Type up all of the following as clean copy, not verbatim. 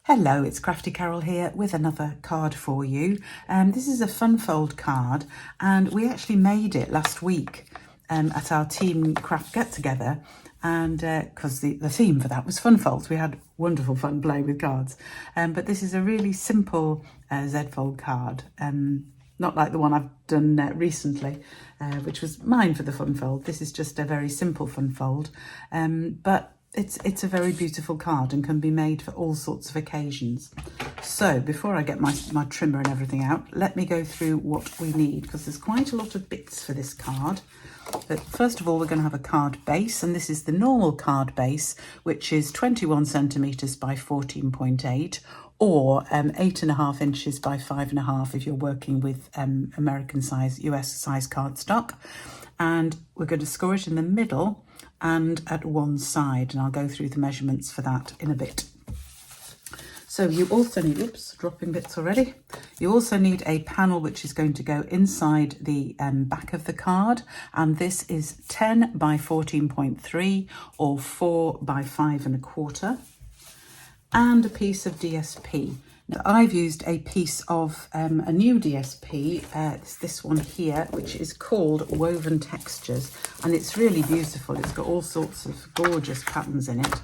Hello, it's Crafty Carol here with another card for you. This is a fun fold card, and we actually made it last week at our team craft get together, and because the theme for that was fun folds. We had wonderful fun playing with cards, but this is a really simple Z fold card, not like the one I've done recently, which was mine for the fun fold. This is just a very simple fun fold, but it's a very beautiful card and can be made for all sorts of occasions. So before I get my trimmer and everything out, let me go through what we need, because there's quite a lot of bits for this card. But first of all, we're going to have a card base, and this is the normal card base, which is 21 centimetres by 14.8, or 8.5 inches by 5.5 if you're working with American size, US size cardstock. And we're going to score it in the middle and at one side, and I'll go through the measurements for that in a bit. So you also need, oops, dropping bits already. You also need a panel which is going to go inside the back of the card, and this is 10 by 14.3 or 4 by 5.25, and a piece of DSP. Now, I've used a piece of a new DSP, it's this one here, which is called Woven Textures, and it's really beautiful. It's got all sorts of gorgeous patterns in it. I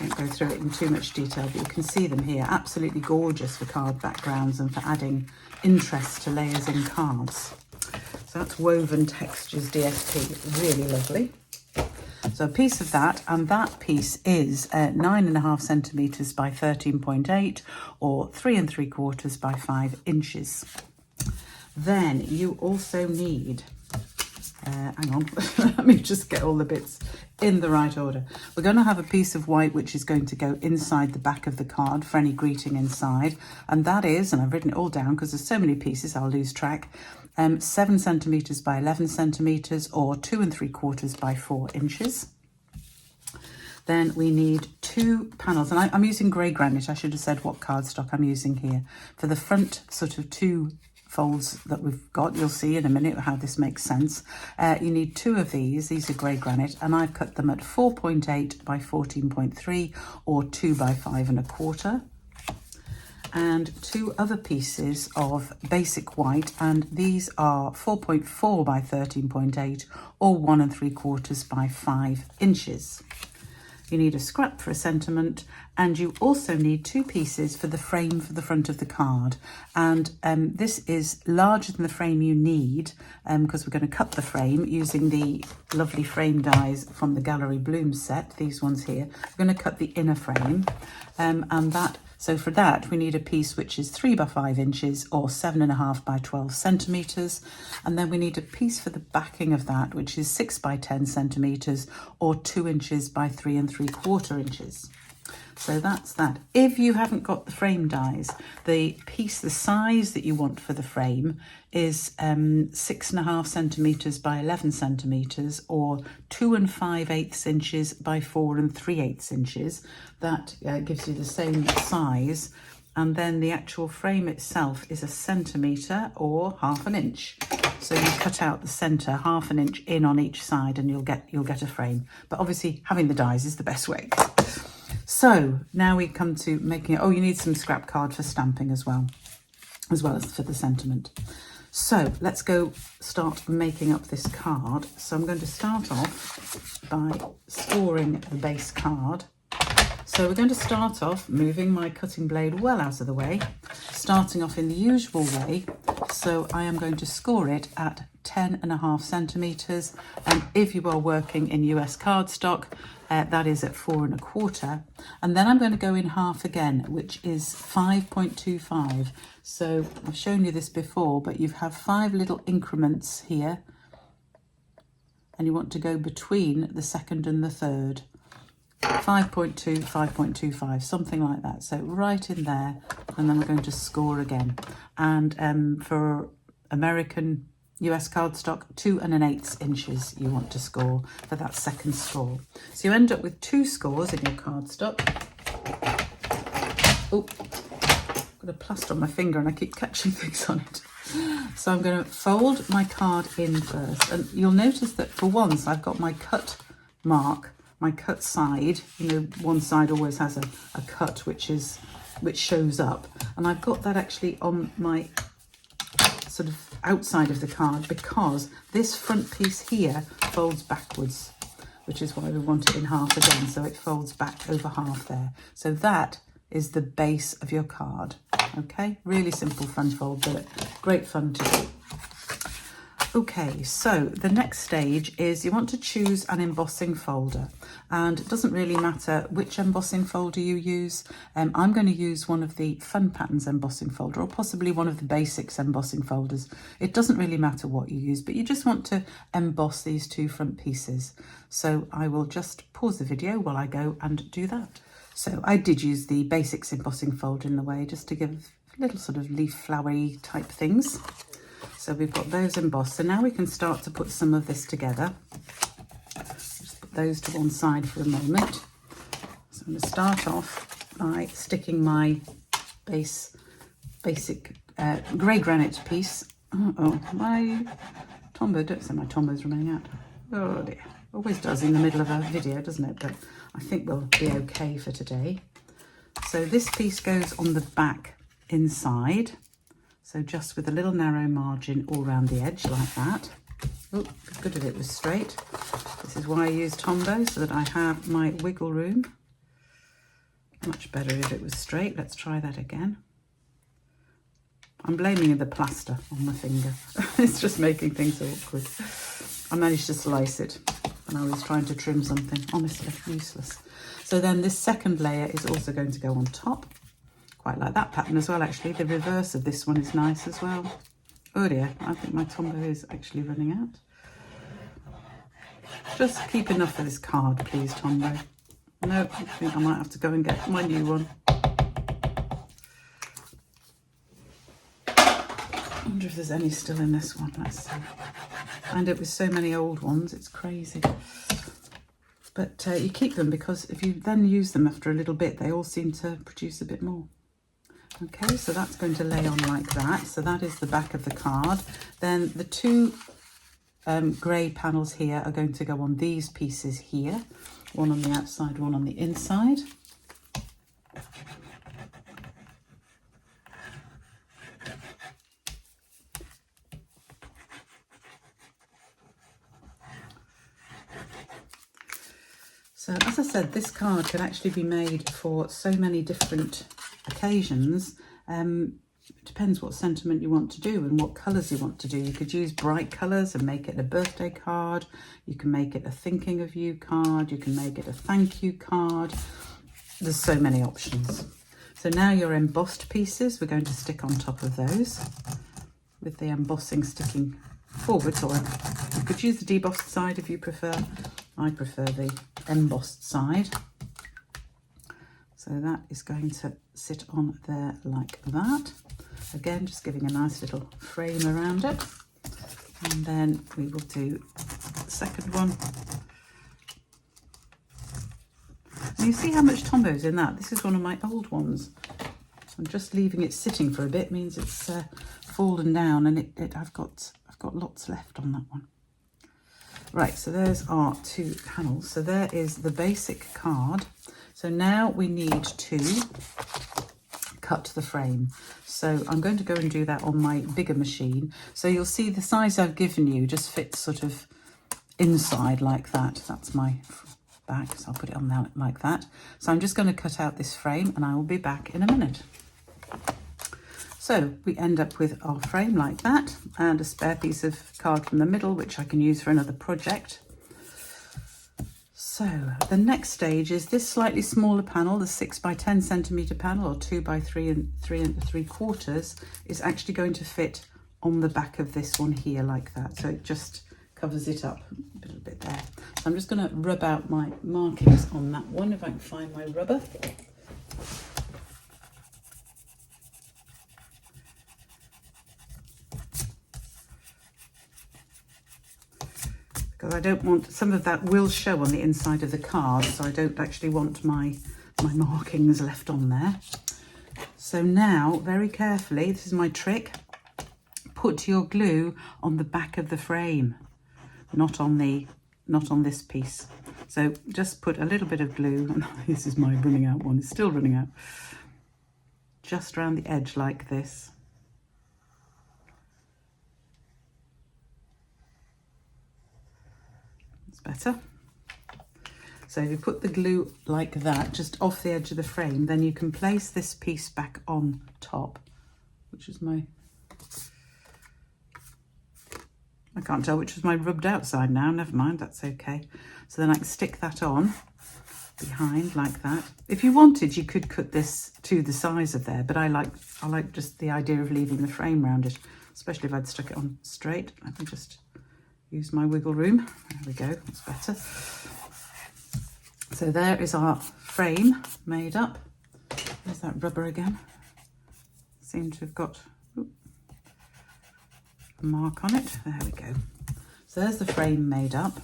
won't go through it in too much detail, but you can see them here. Absolutely gorgeous for card backgrounds and for adding interest to layers in cards. So that's Woven Textures DSP, really lovely. So a piece of that, and that piece is 9.5 centimetres by 13.8 or 3 3/4 by 5 inches. Then you also need, hang on, let me just get all the bits in the right order. We're going to have a piece of white which is going to go inside the back of the card for any greeting inside, and that is, and I've written it all down because there's so many pieces I'll lose track, 7 centimetres by 11 centimetres or 2 3/4 by 4 inches. Then we need 2 panels, and I'm using grey granite. I should have said what cardstock I'm using here. For the front sort of 2 folds that we've got, you'll see in a minute how this makes sense. You need 2 of these. These are grey granite, and I've cut them at 4.8 by 14.3 or 2 by 5.25. And 2 other pieces of basic white, and these are 4.4 by 13.8 or 1 3/4 by 5 inches. You need a scrap for a sentiment, and you also need 2 pieces for the frame for the front of the card. And this is larger than the frame you need, because we're going to cut the frame using the lovely frame dies from the Gallery Bloom set, these ones here. We're going to cut the inner frame, so for that, we need a piece which is 3 by 5 inches or 7.5 by 12 centimetres. And then we need a piece for the backing of that, which is 6 by 10 centimetres or 2 inches by 3 3/4 inches. So that's that. If you haven't got the frame dies, the size that you want for the frame is 6.5 centimetres by 11 centimetres or 2 5/8 inches by 4 3/8 inches. That gives you the same size. And then the actual frame itself is 1 centimetre or 1/2 inch. So you cut out the centre 1/2 inch in on each side, and you'll get a frame. But obviously having the dies is the best way. So now we come to making it. Oh, you need some scrap card for stamping as well as for the sentiment. So let's go start making up this card. So I'm going to start off by scoring the base card. So we're going to start off moving my cutting blade well out of the way, starting off in the usual way. So I am going to score it at 10.5 centimetres, and if you are working in US cardstock, that is at 4.25. And then I'm going to go in half again, which is 5.25. So I've shown you this before, but you have 5 little increments here, and you want to go between the second and the third. 5.2, 5.25, something like that. So right in there, and then we're going to score again. And for American US cardstock, 2 1/8 inches you want to score for that second score. So you end up with 2 scores in your cardstock. Oh, got a plaster on my finger and I keep catching things on it. So I'm going to fold my card in first, and you'll notice that for once I've got my cut mark, my cut side. You know, one side always has a cut which is which shows up. And I've got that actually on my sort of outside of the card because this front piece here folds backwards, which is why we want it in half again, so it folds back over half there. So that is the base of your card. Okay, really simple fun fold, but great fun to do. Okay, so the next stage is you want to choose an embossing folder, and it doesn't really matter which embossing folder you use. I'm going to use one of the Fun Patterns embossing folder, or possibly one of the Basics embossing folders. It doesn't really matter what you use, but you just want to emboss these two front pieces. So I will just pause the video while I go and do that. So I did use the Basics embossing folder in the way, just to give little sort of leaf flowery type things. So we've got those embossed. So now we can start to put some of this together. Just put those to one side for a moment. So I'm going to start off by sticking my basic grey granite piece. Oh, my Tombow, don't say my Tombow's running out. Oh dear, always does in the middle of a video, doesn't it? But I think we'll be okay for today. So this piece goes on the back inside. So just with a little narrow margin all around the edge like that. Oh, good if it was straight. This is why I use Tombow, so that I have my wiggle room. Much better if it was straight. Let's try that again. I'm blaming the plaster on my finger. It's just making things awkward. I managed to slice it and I was trying to trim something. Honestly, useless. So then this second layer is also going to go on top. Quite like that pattern as well, actually. The reverse of this one is nice as well. Oh dear, I think my Tombow is actually running out. Just keep enough for this card, please, Tombow. No, I think I might have to go and get my new one. I wonder if there's any still in this one. Let's see. And it was so many old ones, it's crazy. But you keep them because if you then use them after a little bit, they all seem to produce a bit more. Okay, so that's going to lay on like that. So that is the back of the card. Then the two grey panels here are going to go on these pieces here. One on the outside, one on the inside. So as I said, this card can actually be made for so many different occasions. It depends what sentiment you want to do and what colours you want to do. You could use bright colours and make it a birthday card. You can make it a thinking of you card. You can make it a thank you card. There's so many options. So now your embossed pieces, we're going to stick on top of those with the embossing sticking forwards, or you could use the debossed side if you prefer. I prefer the embossed side. So that is going to sit on there like that. Again, just giving a nice little frame around it. And then we will do the second one. And you see how much Tombow's in that? This is one of my old ones. I'm just leaving it sitting for a bit, means it's fallen down, and I've got lots left on that one. Right, so there's our two panels. So there is the basic card. So now we need to cut the frame. So I'm going to go and do that on my bigger machine. So you'll see the size I've given you just fits sort of inside like that. That's my back, so I'll put it on there like that. So I'm just going to cut out this frame and I will be back in a minute. So we end up with our frame like that, and a spare piece of card from the middle, which I can use for another project. So the next stage is this slightly smaller panel, the 6 by 10 centimetre panel, or 2 by 3 and 3/4, is actually going to fit on the back of this one here like that. So it just covers it up a little bit there. So I'm just going to rub out my markings on that one, if I can find my rubber. Because I don't want, some of that will show on the inside of the card, so I don't actually want my markings left on there. So now, very carefully, this is my trick, put your glue on the back of the frame, not on this piece. So just put a little bit of glue, and this is my running out one, it's still running out. just around the edge like this. It's better. So if you put the glue like that, just off the edge of the frame, then you can place this piece back on top, which is my, I can't tell which was my rubbed out side now, never mind, that's okay. So then I can stick that on behind like that. If you wanted, you could cut this to the size of there, but I like just the idea of leaving the frame round it, especially if I'd stuck it on straight. Let me just use my wiggle room. There we go, that's better. So there is our frame made up. There's that rubber again. Seems to have got a mark on it. There we go. So there's the frame made up.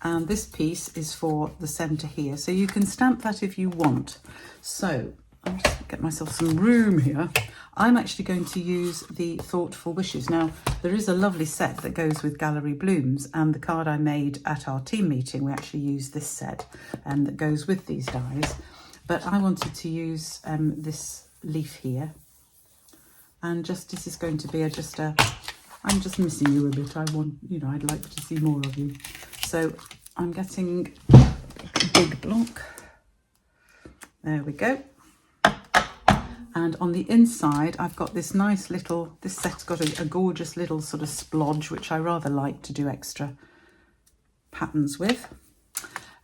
And this piece is for the centre here. So you can stamp that if you want. So I'll just get myself some room here. I'm actually going to use the Thoughtful Wishes. Now, there is a lovely set that goes with Gallery Blooms, and the card I made at our team meeting, we actually used this set that goes with these dies. But I wanted to use this leaf here. And just, this is going to be I'm just missing you a bit. I'd like to see more of you. So I'm getting a big block. There we go. And on the inside, I've got this nice little, this set's got a gorgeous little sort of splodge, which I rather like to do extra patterns with.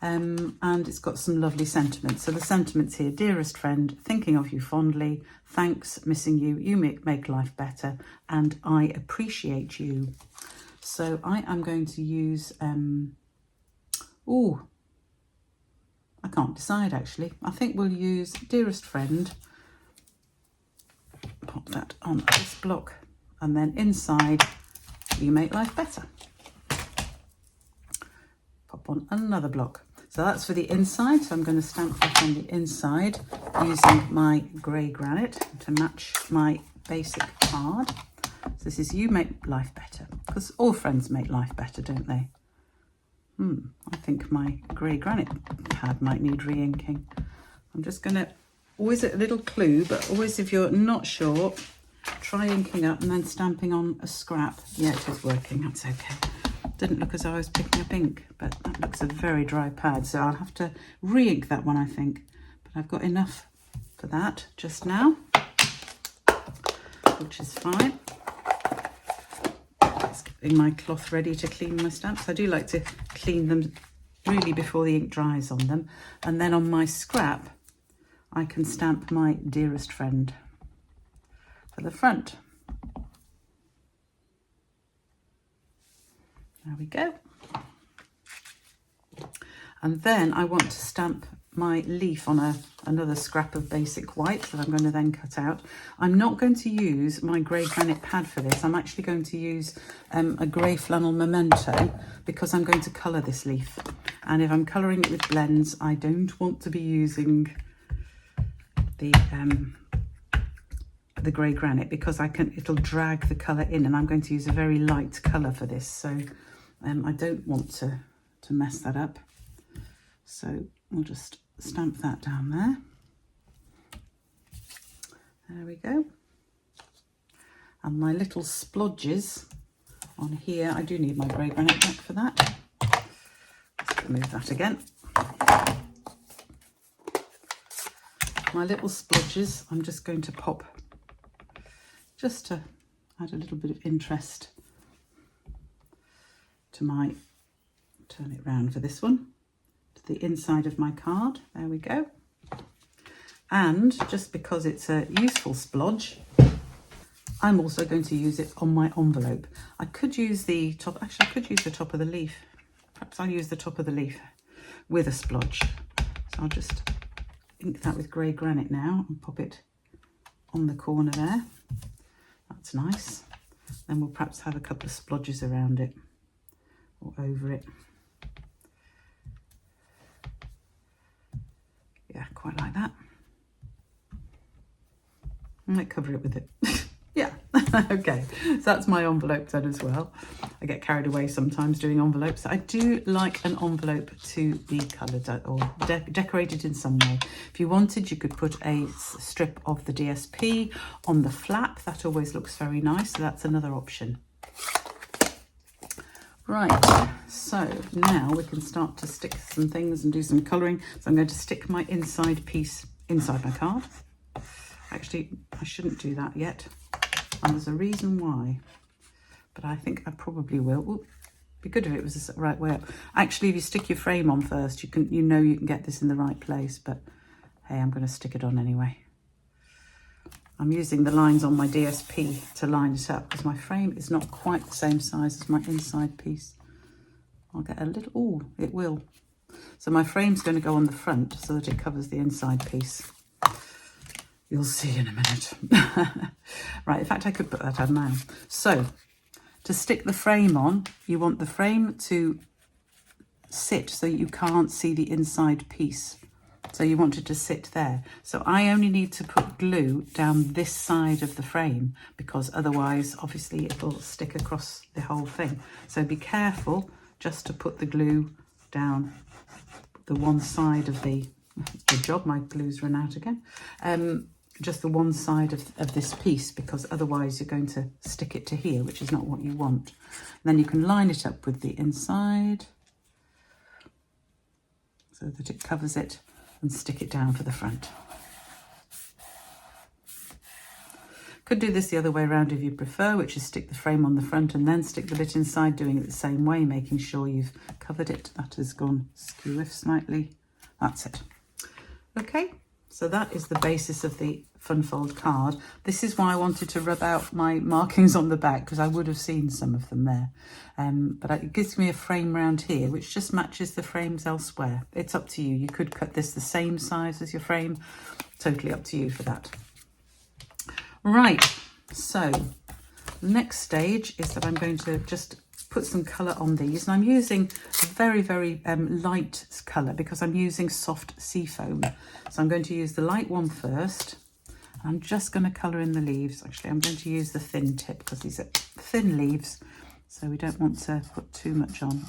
And it's got some lovely sentiments. So the sentiments here: dearest friend, thinking of you fondly, thanks, missing you, you make life better, and I appreciate you. So I am going to use, I can't decide actually. I think we'll use dearest friend. Pop that on this block, and then inside, you make life better. Pop on another block. So that's for the inside. So I'm going to stamp that on the inside using my grey granite to match my basic card. So this is you make life better, because all friends make life better, don't they? I think my grey granite pad might need re-inking. I'm just going to, always a little clue, but always if you're not sure, try inking up and then stamping on a scrap. Yeah, it is working, that's okay. Didn't look as though I was picking up ink, but that looks a very dry pad, so I'll have to re-ink that one, I think. But I've got enough for that just now, which is fine. Just getting my cloth ready to clean my stamps. I do like to clean them really before the ink dries on them. And then on my scrap, I can stamp my dearest friend for the front. There we go. And then I want to stamp my leaf on another scrap of basic white that I'm going to then cut out. I'm not going to use my grey granite pad for this. I'm actually going to use a grey flannel memento, because I'm going to colour this leaf. And if I'm colouring it with blends, I don't want to be using the grey granite, because it'll drag the colour in, and I'm going to use a very light colour for this. So I don't want to mess that up. So we'll just stamp that down there. There we go. And my little splodges on here, I do need my grey granite back for that. Let's remove that again. My little splodges, I'm just going to pop, just to add a little bit of interest to my, turn it round for this one, to the inside of my card. There we go. And just because it's a useful splodge, I'm also going to use it on my envelope. I could use the top, actually I could use the top of the leaf. Perhaps I'll use the top of the leaf with a splodge. So I'll just ink that with grey granite now and pop it on the corner there. That's nice. Then we'll perhaps have a couple of splodges around it or over it. Yeah, quite like that. I might cover it with it. Yeah. Okay, so that's my envelope done as well. I get carried away sometimes doing envelopes. I do like an envelope to be coloured or decorated in some way. If you wanted, you could put a strip of the DSP on the flap. That always looks very nice, so that's another option. Right, so now we can start to stick some things and do some colouring. So I'm going to stick my inside piece inside my card. Actually, I shouldn't do that yet. And there's a reason why, but I think I probably will. Ooh, be good if it was the right way up. Actually, if you stick your frame on first, you can get this in the right place, but hey, I'm going to stick it on anyway. I'm using the lines on my DSP to line it up because my frame is not quite the same size as my inside piece. I'll get a little, oh, it will. So my frame's going to go on the front so that it covers the inside piece. You'll see in a minute. Right, in fact, I could put that on now. So, to stick the frame on, you want the frame to sit so you can't see the inside piece. So you want it to sit there. So I only need to put glue down this side of the frame because otherwise, obviously, it will stick across the whole thing. So be careful just to put the glue down the one side of the... Good job, my glue's run out again. Just the one side of this piece, because otherwise you're going to stick it to here, which is not what you want. And then you can line it up with the inside so that it covers it and stick it down for the front. Could do this the other way around if you prefer, which is stick the frame on the front and then stick the bit inside, doing it the same way, making sure you've covered it. That has gone skew-iff slightly. That's it. Okay. So that is the basis of the Funfold card. This is why I wanted to rub out my markings on the back, because I would have seen some of them there. But it gives me a frame round here, which just matches the frames elsewhere. It's up to you. You could cut this the same size as your frame. Totally up to you for that. Right, so the next stage is that I'm going to just put some colour on these, and I'm using a very, very light colour because I'm using soft seafoam. So I'm going to use the light one first. I'm just going to colour in the leaves. Actually, I'm going to use the thin tip because these are thin leaves, so we don't want to put too much on.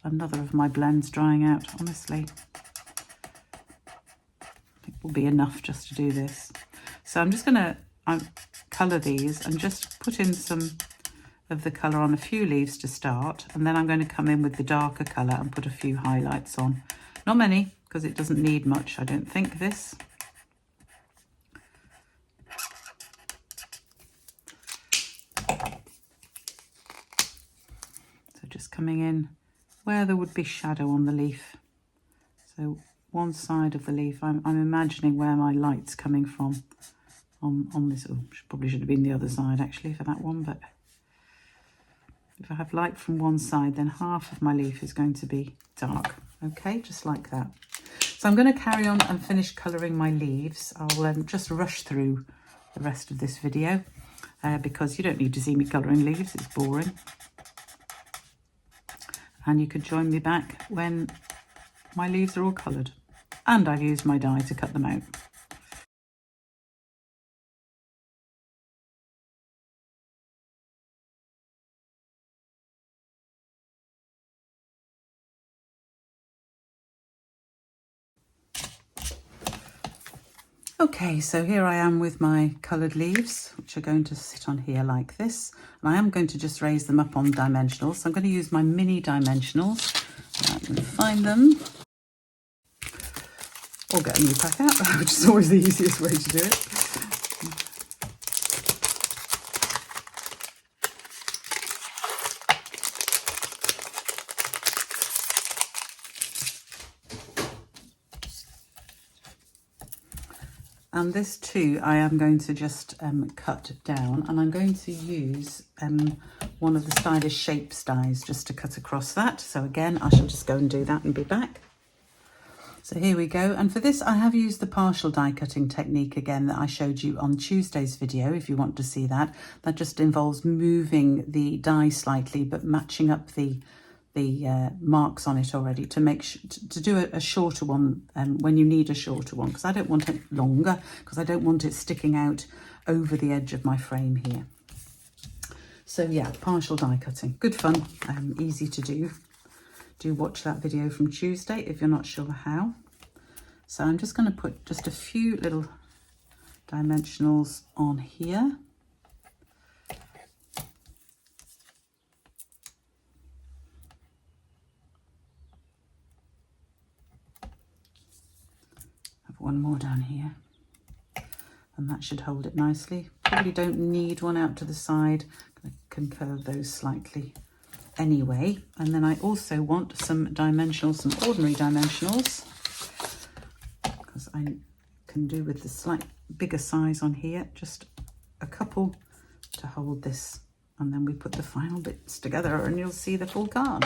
Another of my blends drying out, honestly. It will be enough just to do this. So I'm just going to colour these and just put in some of the colour on a few leaves to start, and then I'm going to come in with the darker colour and put a few highlights on. Not many, because it doesn't need much, I don't think, this. So just coming in where there would be shadow on the leaf. So one side of the leaf, I'm imagining where my light's coming from on this. Oh, probably should have been the other side actually for that one, but if I have light from one side, then half of my leaf is going to be dark. Okay, just like that. So I'm going to carry on and finish colouring my leaves. I'll just rush through the rest of this video because you don't need to see me colouring leaves, it's boring. And you can join me back when my leaves are all coloured. And I've used my die to cut them out. Okay, so here I am with my coloured leaves, which are going to sit on here like this. And I am going to just raise them up on dimensionals. So I'm going to use my mini dimensionals. I can find them. Or get a new pack out, which is always the easiest way to do it. And this too, I am going to just cut down, and I'm going to use one of the Stylish Shapes dies just to cut across that. So again, I shall just go and do that and be back. So here we go. And for this, I have used the partial die cutting technique again that I showed you on Tuesday's video, if you want to see that. That just involves moving the die slightly, but matching up the the marks on it already to make to do a shorter one when you need a shorter one, because I don't want it longer, because I don't want it sticking out over the edge of my frame here. So yeah, partial die cutting, good fun, easy to do. Do watch that video from Tuesday if you're not sure how. So I'm just going to put just a few little dimensionals on here. Have one more down here, and that should hold it nicely. Probably don't need one out to the side. I can curve those slightly anyway. And then I also want some dimensionals, some ordinary dimensionals, because I can do with the slight bigger size on here, just a couple to hold this, and then we put the final bits together and you'll see the full card.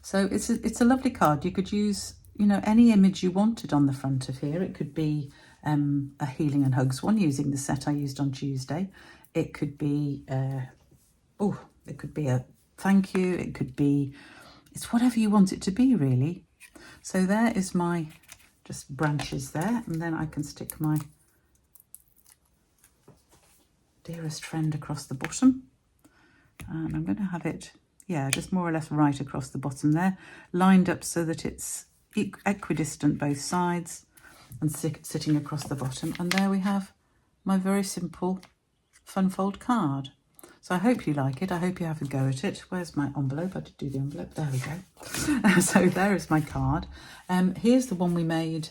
So it's a lovely card. You could use, you know, any image you wanted on the front of here. It could be a Healing and Hugs one using the set I used on Tuesday. It could be it could be a thank you. It could be, it's whatever you want it to be, really. So there is my just branches there, and then I can stick my dearest friend across the bottom, and I'm going to have it, yeah, just more or less right across the bottom there, lined up so that it's equidistant both sides and sitting across the bottom. And there we have my very simple fun fold card. So I hope you like it. I hope you have a go at it. Where's my envelope? I did do the envelope. There we go. So there is my card. Here's the one we made.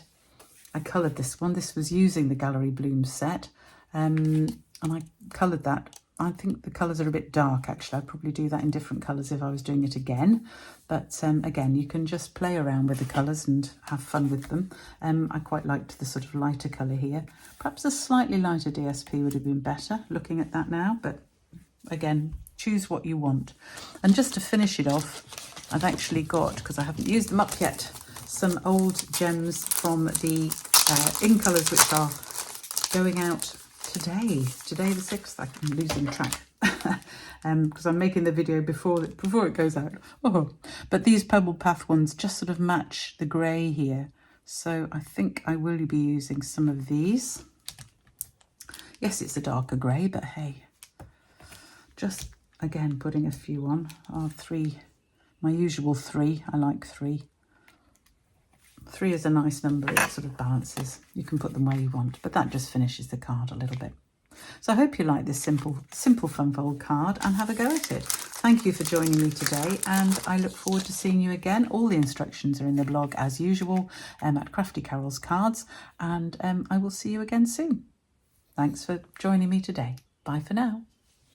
I coloured this one. This was using the Gallery Blooms set. And I coloured that. I think the colours are a bit dark, actually. I'd probably do that in different colours if I was doing it again. But again, you can just play around with the colours and have fun with them. I quite liked the sort of lighter colour here. Perhaps a slightly lighter DSP would have been better, looking at that now. But again, choose what you want. And just to finish it off, I've actually got, because I haven't used them up yet, some old gems from the in colours which are going out today the 6th. I'm losing track because I'm making the video before it goes out. But these Pebble Path ones just sort of match the grey here, so I think I will be using some of these. Yes, it's a darker grey, but hey, just again putting a few on. Three, my usual 3. I like 3. 3 is a nice number. It sort of balances. You can put them where you want, but that just finishes the card a little bit. So I hope you like this simple fun fold card and have a go at it. Thank you for joining me today, and I look forward to seeing you again. All the instructions are in the blog as usual at Crafty Carol's Cards, and I will see you again soon. Thanks for joining me today. Bye for now.